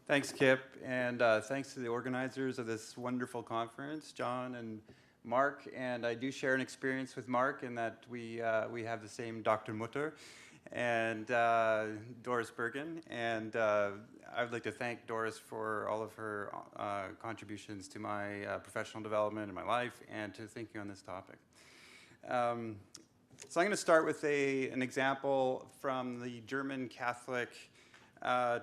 Thanks, Kip, and thanks to the organizers of this wonderful conference, John and Mark. And I do share an experience with Mark in that we have the same Dr. Mutter and Doris Bergen. And I would like to thank Doris for all of her contributions to my professional development in my life and to thinking on this topic. So I'm going to start with an example from the German Catholic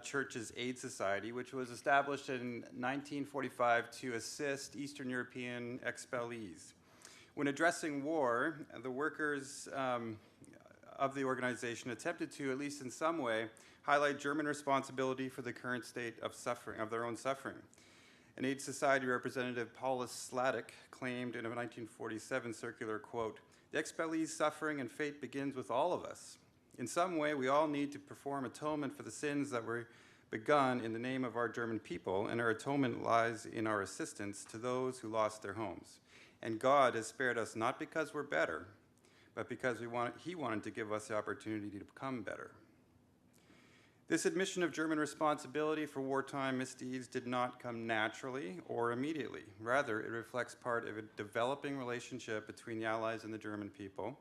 Church's Aid Society, which was established in 1945 to assist Eastern European expellees. When addressing war, the workers of the organization attempted to, at least in some way, highlight German responsibility for the current state of suffering, of their own suffering. An Aid Society representative, Paulus Sladek, claimed in a 1947 circular, quote, "The expellees' suffering and fate begins with all of us. In some way, we all need to perform atonement for the sins that were begun in the name of our German people, and our atonement lies in our assistance to those who lost their homes. And God has spared us not because we're better, but because He wanted to give us the opportunity to become better." This admission of German responsibility for wartime misdeeds did not come naturally or immediately. Rather, it reflects part of a developing relationship between the Allies and the German people,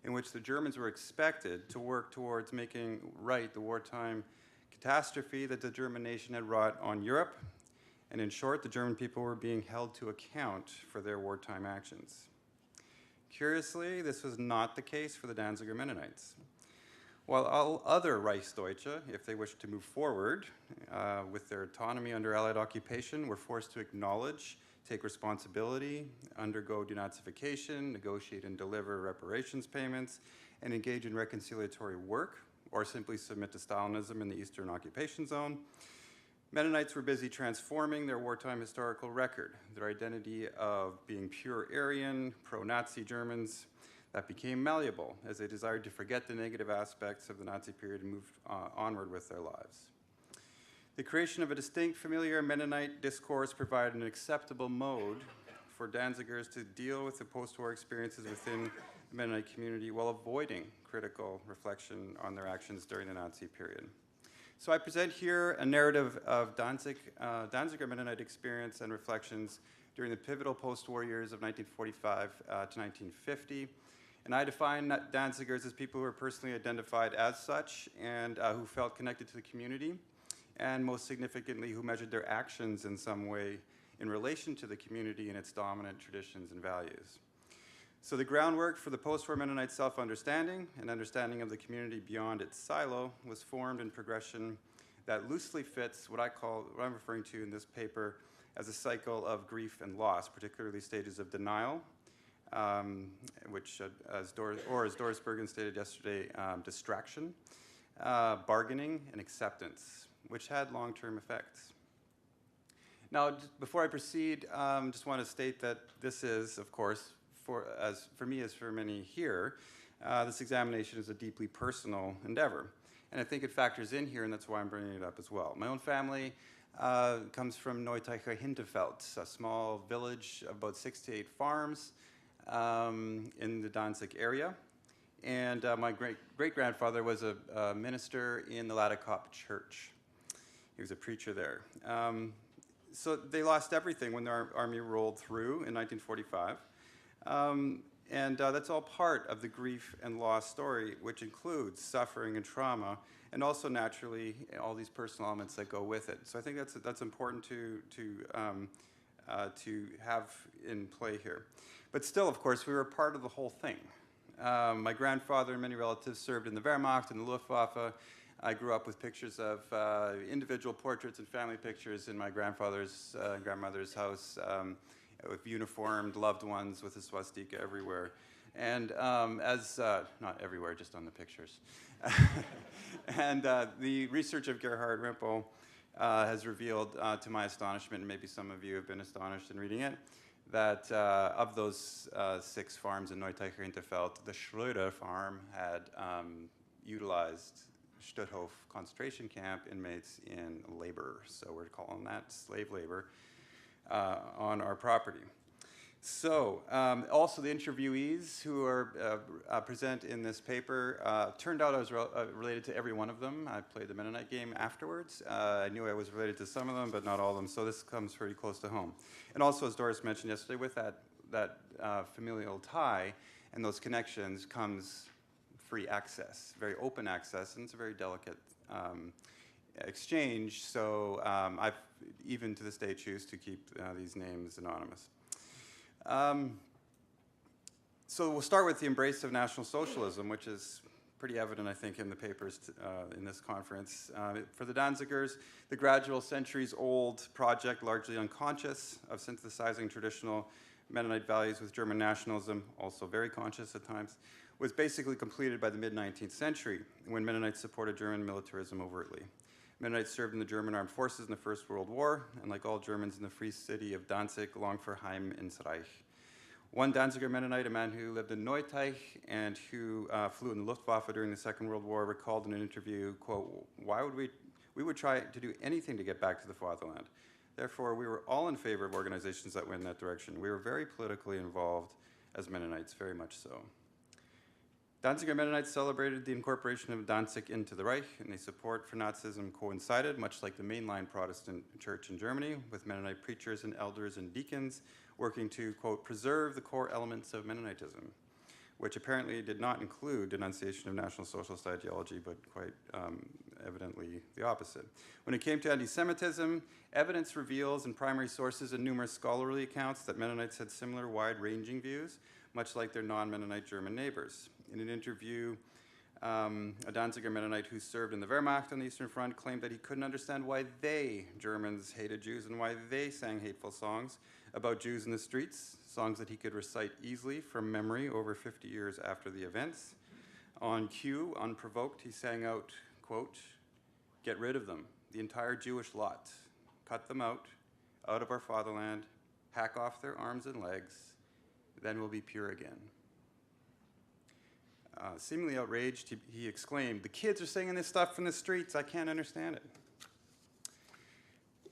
in which the Germans were expected to work towards making right the wartime catastrophe that the German nation had wrought on Europe. And in short, the German people were being held to account for their wartime actions. Curiously, this was not the case for the Danziger Mennonites. While all other Reichsdeutsche, if they wished to move forward with their autonomy under Allied occupation, were forced to acknowledge, take responsibility, undergo denazification, negotiate and deliver reparations payments, and engage in reconciliatory work, or simply submit to Stalinism in the Eastern occupation zone, Mennonites were busy transforming their wartime historical record, their identity of being pure Aryan, pro-Nazi Germans, that became malleable as they desired to forget the negative aspects of the Nazi period and move onward with their lives. The creation of a distinct familiar Mennonite discourse provided an acceptable mode for Danzigers to deal with the post-war experiences within the Mennonite community while avoiding critical reflection on their actions during the Nazi period. So I present here a narrative of Danziger Mennonite experience and reflections during the pivotal post-war years of 1945 to 1950. And I define Danzigers as people who are personally identified as such and who felt connected to the community, and most significantly, who measured their actions in some way in relation to the community and its dominant traditions and values. So the groundwork for the post-war Mennonite self-understanding and understanding of the community beyond its silo was formed in progression that loosely fits what I'm referring to in this paper as a cycle of grief and loss, particularly stages of denial, which, as Doris Bergen stated yesterday, distraction, bargaining, and acceptance, which had long-term effects. Now, before I proceed, just want to state that this is, of course, for me as for many here, this examination is a deeply personal endeavor. And I think it factors in here, and that's why I'm bringing it up as well. My own family comes from Neuteicher Hinterfeld, a small village of about 6 to 8 farms in the Danzig area. And my great-grandfather was a minister in the Ladekop Church. He was a preacher there. So they lost everything when their army rolled through in 1945. And that's all part of the grief and loss story, which includes suffering and trauma, and also naturally all these personal elements that go with it. So I think that's important to have in play here. But still, of course, we were part of the whole thing. My grandfather and many relatives served in the Wehrmacht and the Luftwaffe. I grew up with pictures of individual portraits and family pictures in my grandfather's and grandmother's house with uniformed loved ones with a swastika everywhere. And not everywhere, just on the pictures. And the research of Gerhard Rimpel has revealed, to my astonishment, and maybe some of you have been astonished in reading it, that of those 6 farms in Neuteicher Hinterfeld, the Schroeder farm had utilized Stutthof concentration camp inmates in labor. So we're calling that slave labor on our property. So, also the interviewees who are present in this paper, turned out I was related to every one of them. I played the Mennonite game afterwards. I knew I was related to some of them, but not all of them, so this comes pretty close to home. And also, as Doris mentioned yesterday, with that familial tie and those connections comes free access, very open access, and it's a very delicate exchange, so I've even to this day choose to keep these names anonymous. So we'll start with the embrace of National Socialism, which is pretty evident, I think, in the papers in this conference. For the Danzigers, the gradual centuries-old project, largely unconscious, of synthesizing traditional Mennonite values with German nationalism, also very conscious at times, was basically completed by the mid-19th century, when Mennonites supported German militarism overtly. Mennonites served in the German armed forces in the First World War, and like all Germans in the free city of Danzig, longed for Heim ins Reich. One Danziger Mennonite, a man who lived in Neuteich and who flew in the Luftwaffe during the Second World War, recalled in an interview, quote, "Why would we would try to do anything to get back to the fatherland. Therefore, we were all in favor of organizations that went in that direction. We were very politically involved as Mennonites, very much so." Danziger Mennonites celebrated the incorporation of Danzig into the Reich, and their support for Nazism coincided, much like the mainline Protestant church in Germany, with Mennonite preachers and elders and deacons working to, quote, preserve the core elements of Mennonitism, which apparently did not include denunciation of National Socialist ideology, but quite evidently the opposite. When it came to anti-Semitism, evidence reveals in primary sources and numerous scholarly accounts that Mennonites had similar wide-ranging views, much like their non-Mennonite German neighbors. In an interview, a Danziger Mennonite who served in the Wehrmacht on the Eastern Front claimed that he couldn't understand why they, Germans, hated Jews and why they sang hateful songs about Jews in the streets, songs that he could recite easily from memory over 50 years after the events. On cue, unprovoked, he sang out, quote, "Get rid of them, the entire Jewish lot. Cut them out of our fatherland, hack off their arms and legs, then we'll be pure again." Seemingly outraged, he exclaimed, "The kids are singing this stuff in the streets. I can't understand it."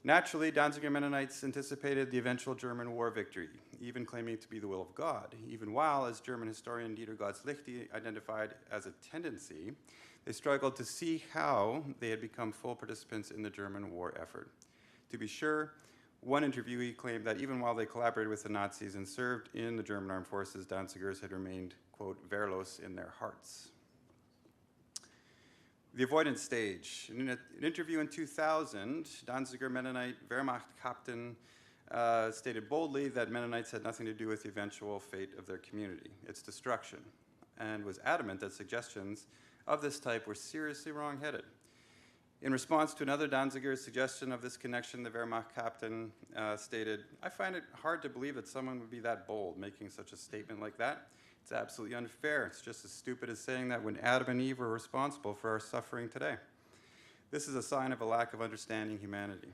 Naturally, Danziger Mennonites anticipated the eventual German war victory, even claiming it to be the will of God, even while, as German historian Dieter Gotz-Lichty identified as a tendency, they struggled to see how they had become full participants in the German war effort. To be sure, one interviewee claimed that even while they collaborated with the Nazis and served in the German armed forces, Danzigers had remained, quote, wehrlos in their hearts. The avoidance stage. In an interview in 2000, Danziger Mennonite Wehrmacht captain stated boldly that Mennonites had nothing to do with the eventual fate of their community, its destruction, and was adamant that suggestions of this type were seriously wrong-headed. In response to another Danziger's suggestion of this connection, the Wehrmacht captain stated, "I find it hard to believe that someone would be that bold, making such a statement like that. It's absolutely unfair. It's just as stupid as saying that when Adam and Eve were responsible for our suffering today. This is a sign of a lack of understanding humanity."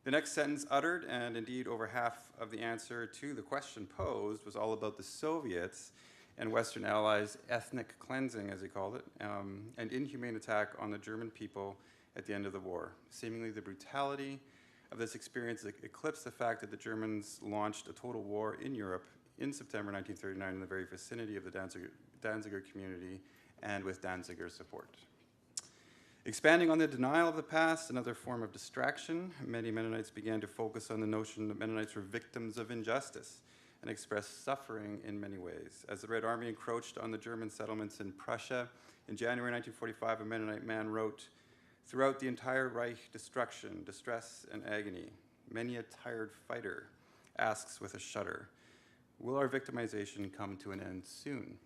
The next sentence uttered, and indeed over half of the answer to the question posed, was all about the Soviets and Western allies' ethnic cleansing, as he called it, and inhumane attack on the German people at the end of the war. Seemingly the brutality of this experience eclipsed the fact that the Germans launched a total war in Europe in September 1939 in the very vicinity of the Danziger community and with Danziger's support. Expanding on the denial of the past, another form of distraction, many Mennonites began to focus on the notion that Mennonites were victims of injustice and expressed suffering in many ways. As the Red Army encroached on the German settlements in Prussia, in January 1945, a Mennonite man wrote, "Throughout the entire Reich, destruction, distress, and agony. Many a tired fighter asks with a shudder, will our victimization come to an end soon?"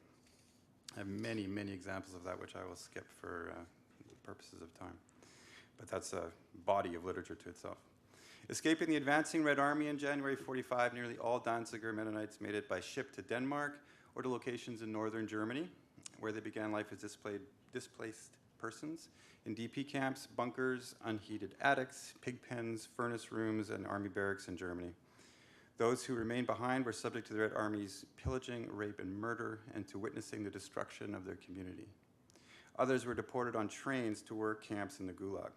I have many, many examples of that, which I will skip for purposes of time. But that's a body of literature to itself. Escaping the advancing Red Army in January 45, nearly all Danziger Mennonites made it by ship to Denmark or to locations in northern Germany, where they began life as displaced persons in DP camps, bunkers, unheated attics, pig pens, furnace rooms, and army barracks in Germany. Those who remained behind were subject to the Red Army's pillaging, rape, and murder, and to witnessing the destruction of their community. Others were deported on trains to work camps in the Gulag.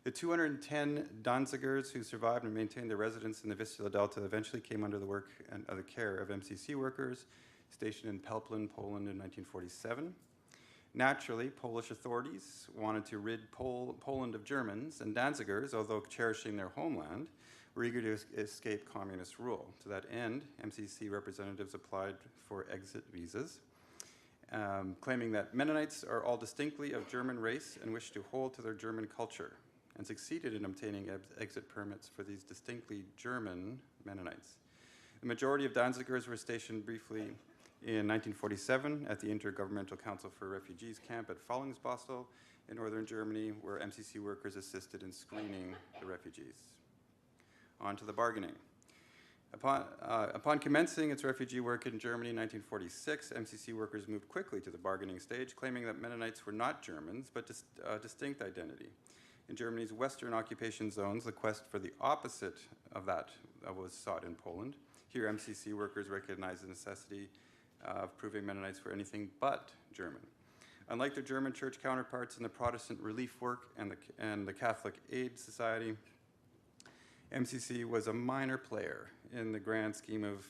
The 210 Danzigers who survived and maintained their residence in the Vistula Delta eventually came under the work and the care of MCC workers stationed in Pelplin, Poland in 1947. Naturally, Polish authorities wanted to rid Poland of Germans, and Danzigers, although cherishing their homeland, were eager to escape communist rule. To that end, MCC representatives applied for exit visas, claiming that Mennonites are all distinctly of German race and wish to hold to their German culture, and succeeded in obtaining exit permits for these distinctly German Mennonites. The majority of Danzigers were stationed briefly in 1947 at the Intergovernmental Council for Refugees camp at Fallingsbostel in northern Germany, where MCC workers assisted in screening the refugees. On to the bargaining. Upon commencing its refugee work in Germany in 1946, MCC workers moved quickly to the bargaining stage, claiming that Mennonites were not Germans, but distinct identity. In Germany's Western occupation zones, the quest for the opposite of that was sought in Poland. Here, MCC workers recognized the necessity of proving Mennonites were anything but German. Unlike their German church counterparts in the Protestant relief work and the Catholic Aid Society, MCC was a minor player in the grand scheme of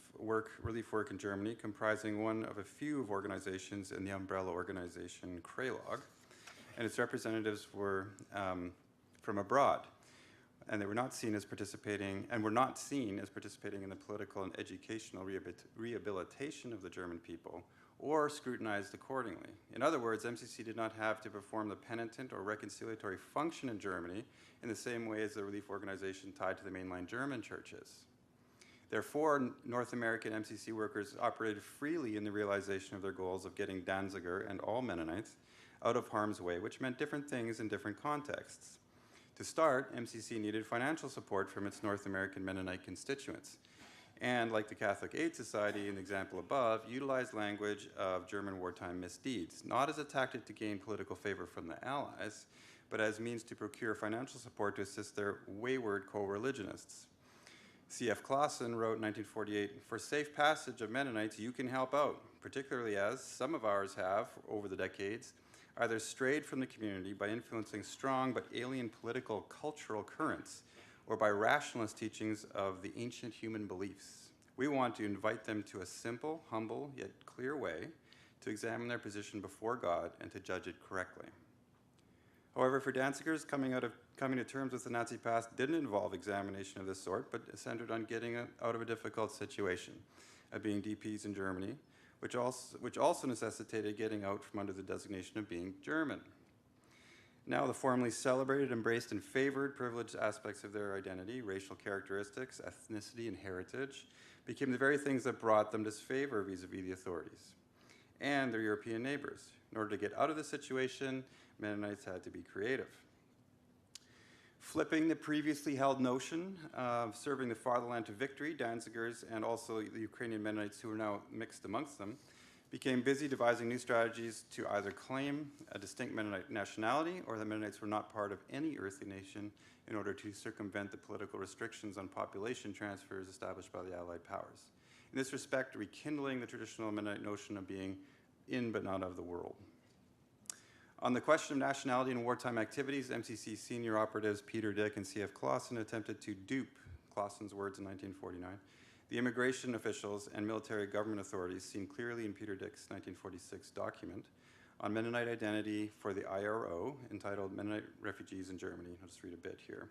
relief work in Germany, comprising one of a few organizations in the umbrella organization Kralog, and its representatives were from abroad, and they were not seen as participating, in the political and educational rehabilitation of the German people, or scrutinized accordingly. In other words, MCC did not have to perform the penitent or reconciliatory function in Germany in the same way as the relief organization tied to the mainline German churches. Therefore, North American MCC workers operated freely in the realization of their goals of getting Danziger and all Mennonites out of harm's way, which meant different things in different contexts. To start, MCC needed financial support from its North American Mennonite constituents, and like the Catholic Aid Society in the example above, utilized language of German wartime misdeeds, not as a tactic to gain political favor from the Allies, but as means to procure financial support to assist their wayward co-religionists. C.F. Clausen wrote in 1948, "For safe passage of Mennonites you can help out, particularly as some of ours have, over the decades, either strayed from the community by influencing strong but alien political cultural currents, or by rationalist teachings of the ancient human beliefs. We want to invite them to a simple, humble, yet clear way to examine their position before God and to judge it correctly." However, for Danzigers, coming to terms with the Nazi past didn't involve examination of this sort, but centered on getting out of a difficult situation of being DPs in Germany, which also necessitated getting out from under the designation of being German. Now the formally celebrated, embraced, and favored privileged aspects of their identity, racial characteristics, ethnicity, and heritage, became the very things that brought them disfavor vis-a-vis the authorities and their European neighbors. In order to get out of the situation, Mennonites had to be creative. Flipping the previously held notion of serving the fatherland to victory, Danzigers and also the Ukrainian Mennonites, who were now mixed amongst them, became busy devising new strategies to either claim a distinct Mennonite nationality or that Mennonites were not part of any earthly nation in order to circumvent the political restrictions on population transfers established by the Allied powers. In this respect, rekindling the traditional Mennonite notion of being in but not of the world. On the question of nationality and wartime activities, MCC senior operatives Peter Dick and C.F. Clausen attempted to dupe, Clausen's words in 1949, the immigration officials and military government authorities seen clearly in Peter Dick's 1946 document on Mennonite identity for the IRO, entitled Mennonite Refugees in Germany. I'll just read a bit here.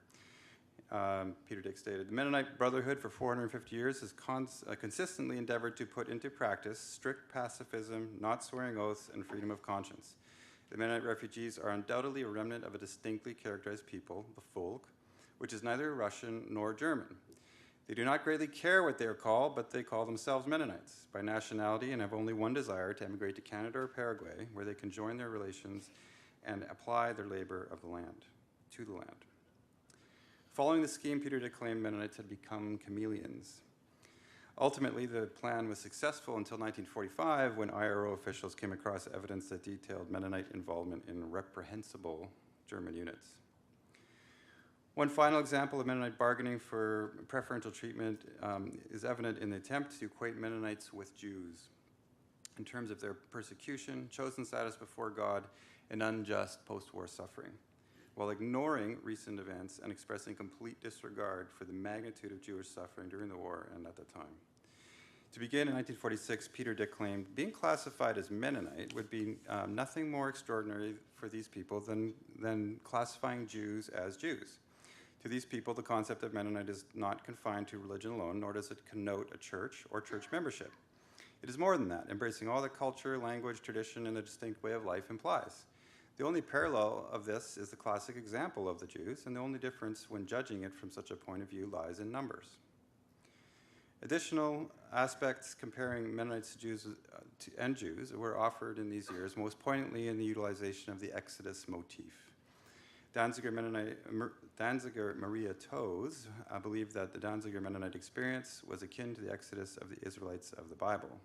Peter Dick stated, "The Mennonite Brotherhood for 450 years has consistently endeavored to put into practice strict pacifism, not swearing oaths, and freedom of conscience. The Mennonite refugees are undoubtedly a remnant of a distinctly characterized people, the Volk, which is neither Russian nor German. They do not greatly care what they are called, but they call themselves Mennonites by nationality and have only one desire, to emigrate to Canada or Paraguay, where they can join their relations and apply their labor of the land, to the land." Following the scheme, Peter Dick claimed Mennonites had become chameleons. Ultimately, the plan was successful until 1945, when IRO officials came across evidence that detailed Mennonite involvement in reprehensible German units. One final example of Mennonite bargaining for preferential treatment is evident in the attempt to equate Mennonites with Jews in terms of their persecution, chosen status before God, and unjust post-war suffering. while ignoring recent events and expressing complete disregard for the magnitude of Jewish suffering during the war and at the time. To begin, in 1946, Peter Dick claimed being classified as Mennonite would be nothing more extraordinary for these people than classifying Jews as Jews. To these people, the concept of Mennonite is not confined to religion alone, nor does it connote a church or church membership. It is more than that, embracing all that culture, language, tradition, and a distinct way of life implies. The only parallel of this is the classic example of the Jews, and the only difference when judging it from such a point of view lies in numbers. Additional aspects comparing Mennonites to Jews were offered in these years, most poignantly in the utilization of the Exodus motif. Danziger Maria Toes believed that the Danziger Mennonite experience was akin to the Exodus of the Israelites of the Bible.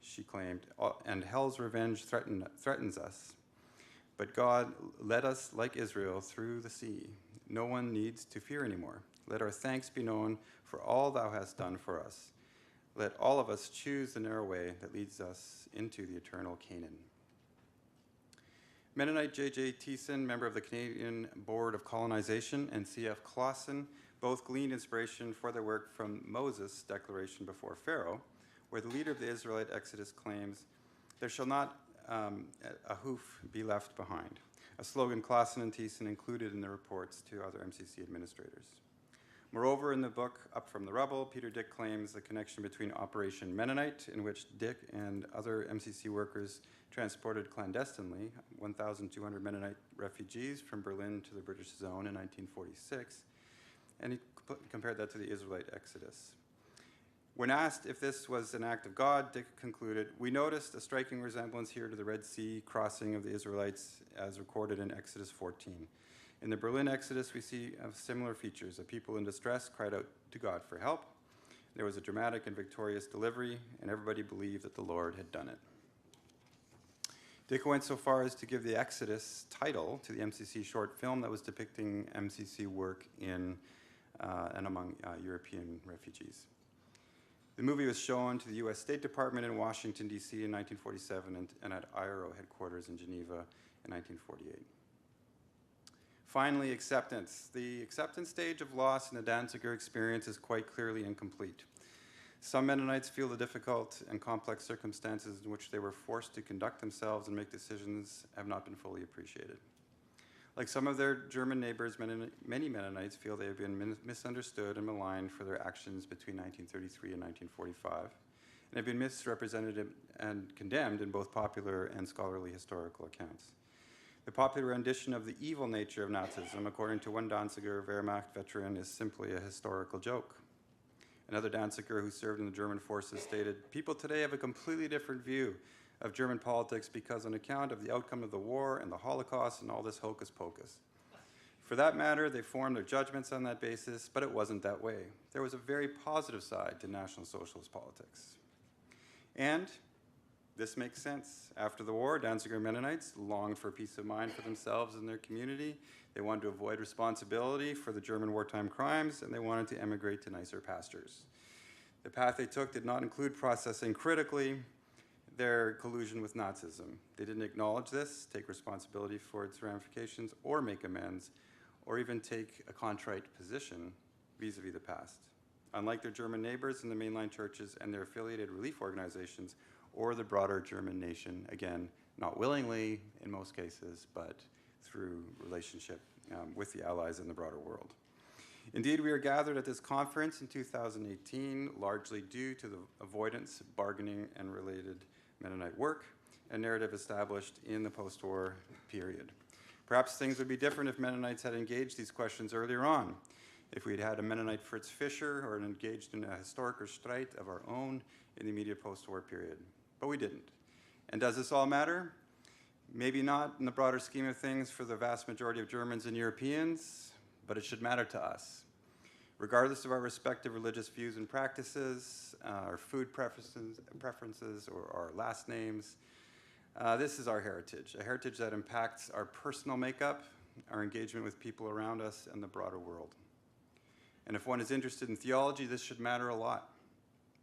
She claimed, and hell's revenge threatens us, but God led us like Israel through the sea. No one needs to fear anymore. Let our thanks be known for all thou hast done for us. Let all of us choose the narrow way that leads us into the eternal Canaan. Mennonite J.J. Thiessen, member of the Canadian Board of Colonization, and C.F. Clausen both gleaned inspiration for their work from Moses' declaration before Pharaoh, where the leader of the Israelite Exodus claims, "There shall not a hoof be left behind," a slogan Clausen and Thiessen included in their reports to other MCC administrators. Moreover, in the book Up from the Rubble, Peter Dick claims the connection between Operation Mennonite, in which Dick and other MCC workers transported clandestinely 1,200 Mennonite refugees from Berlin to the British zone in 1946, and he compared that to the Israelite Exodus. When asked if this was an act of God, Dick concluded, "We noticed a striking resemblance here to the Red Sea crossing of the Israelites as recorded in Exodus 14. In the Berlin Exodus, we see similar features. A people in distress cried out to God for help. There was a dramatic and victorious delivery, and everybody believed that the Lord had done it." Dick went so far as to give the Exodus title to the MCC short film that was depicting MCC work in and among European refugees. The movie was shown to the U.S. State Department in Washington, D.C. in 1947 and at IRO headquarters in Geneva in 1948. Finally, acceptance. The acceptance stage of loss in the Danziger experience is quite clearly incomplete. Some Mennonites feel the difficult and complex circumstances in which they were forced to conduct themselves and make decisions have not been fully appreciated. Like some of their German neighbors, many Mennonites feel they have been misunderstood and maligned for their actions between 1933 and 1945, and have been misrepresented and condemned in both popular and scholarly historical accounts. The popular rendition of the evil nature of Nazism, according to one Danziger Wehrmacht veteran, is simply a historical joke. Another Danziger who served in the German forces stated, "People today have a completely different view of German politics because on account of the outcome of the war and the Holocaust and all this hocus pocus. For that matter, they formed their judgments on that basis, but it wasn't that way. There was a very positive side to National Socialist politics." And this makes sense. After the war, Danziger Mennonites longed for peace of mind for themselves and their community. They wanted to avoid responsibility for the German wartime crimes, and they wanted to emigrate to nicer pastures. The path they took did not include processing critically their collusion with Nazism. They didn't acknowledge this, take responsibility for its ramifications, or make amends, or even take a contrite position vis-a-vis the past. Unlike their German neighbors in the mainline churches and their affiliated relief organizations, or the broader German nation, again, not willingly in most cases, but through relationship with the allies in the broader world. Indeed, we are gathered at this conference in 2018 largely due to the avoidance, bargaining, and related Mennonite work, a narrative established in the post-war period. Perhaps things would be different if Mennonites had engaged these questions earlier on, if we'd had a Mennonite Fritz Fischer or engaged in a historiker streit of our own in the immediate post-war period. But we didn't. And does this all matter? Maybe not in the broader scheme of things for the vast majority of Germans and Europeans, but it should matter to us. Regardless of our respective religious views and practices, our food preferences or our last names, this is our heritage, a heritage that impacts our personal makeup, our engagement with people around us, and the broader world. And if one is interested in theology, this should matter a lot,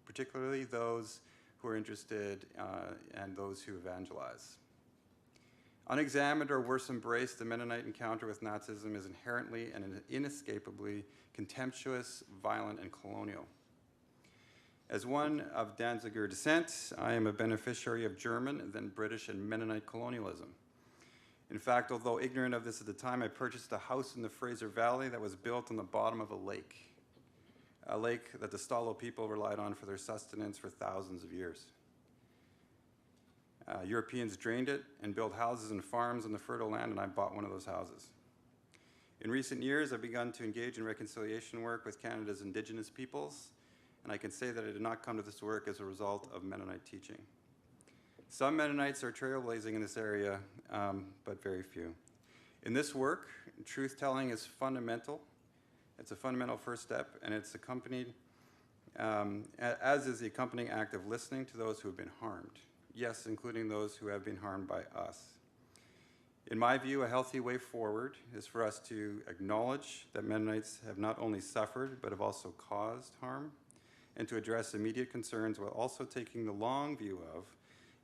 particularly those who are interested and those who evangelize. Unexamined or worse embraced, the Mennonite encounter with Nazism is inherently and inescapably contemptuous, violent, and colonial. As one of Danziger descent, I am a beneficiary of German, then British, and Mennonite colonialism. In fact, although ignorant of this at the time, I purchased a house in the Fraser Valley that was built on the bottom of a lake that the Stalo people relied on for their sustenance for thousands of years. Europeans drained it and built houses and farms on the fertile land, and I bought one of those houses. In recent years, I've begun to engage in reconciliation work with Canada's Indigenous peoples, and I can say that I did not come to this work as a result of Mennonite teaching. Some Mennonites are trailblazing in this area, but very few. In this work, truth-telling is fundamental. It's a fundamental first step, and it's accompanied, as is the accompanying act of listening to those who have been harmed. Yes, including those who have been harmed by us. In my view, a healthy way forward is for us to acknowledge that Mennonites have not only suffered, but have also caused harm, and to address immediate concerns while also taking the long view of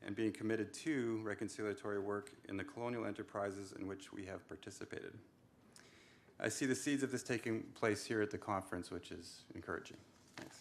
and being committed to reconciliatory work in the colonial enterprises in which we have participated. I see the seeds of this taking place here at the conference, which is encouraging. Thanks.